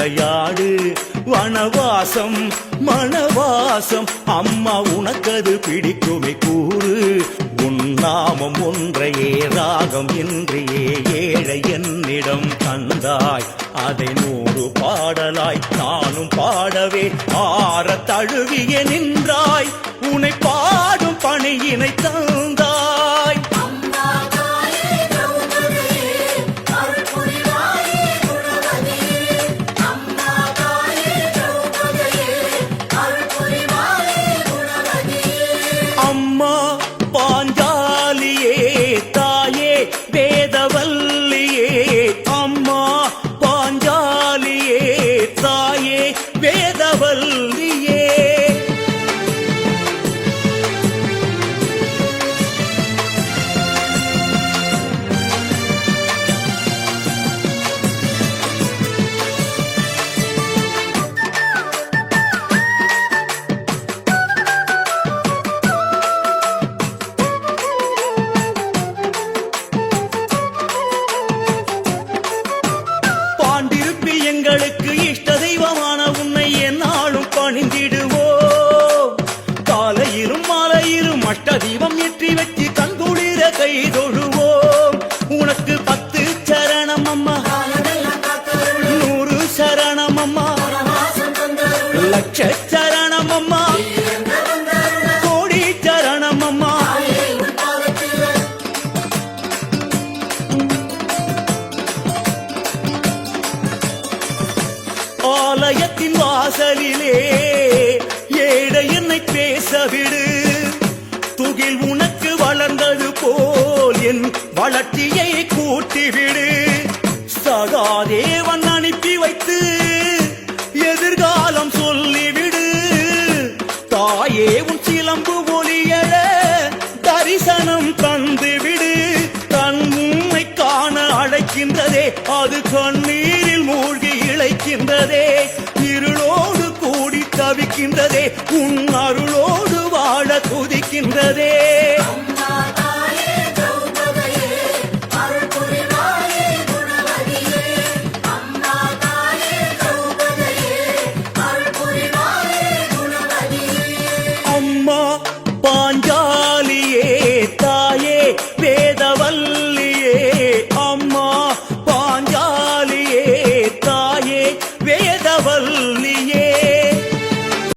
விளையாடு வனவாசம் மணவாசம் அம்மா உனக்கது பிடிக்குமே கூறு உன் நாமம் ஒன்றையே ராகம் இன்றியே ஏழை என்னிடம் தந்தாய் அதை 100 பாடலாய் நானும் பாடவே ஆற தழுவிய நின்றாய் உன்னை பாடும் பணியினை தந்தாய் அம்மா பாஞ்சாலியே தாயே வேதவல்லியே அம்மா பாஞ்சாலியே தாயே வேதவல்லியே எங்களுக்கு இஷ்ட தெய்வமான உன்னை என்னாலும் பணிந்திடுவோம் காலையிலும் மாலையிலும் அஷ்ட தீபம் ஏற்றி வச்சு கண்குளிர கை தொழுவோம் உனக்கு 10 சரணம் அம்மா 100 சரணம் அம்மா லட்ச சரணம் அம்மா கோடி சரணம் அம்மா ஆலயத்தின் வாசலிலே ஏழை என்னை பேசவிடு துகில் உனக்கு வளர்ந்தது போல் என் வளர்ச்சியை கூட்டிவிடு சகாதேவன் அனுப்பி வைத்து எதிர்காலம் சொல்லிவிடு தாயே உன் சிலம்பு ஒளியழ தரிசனம் தந்துவிடு தன் உண்மை காண அழைக்கின்றதே அது கண்ணீரில் மூழ்கி இழைக்கின்றதே இருளோடு கூடி தவிக்கின்றதே உன் அருளோடு வாழ துதிக்கின்றதே அம்மா பாஞ்சா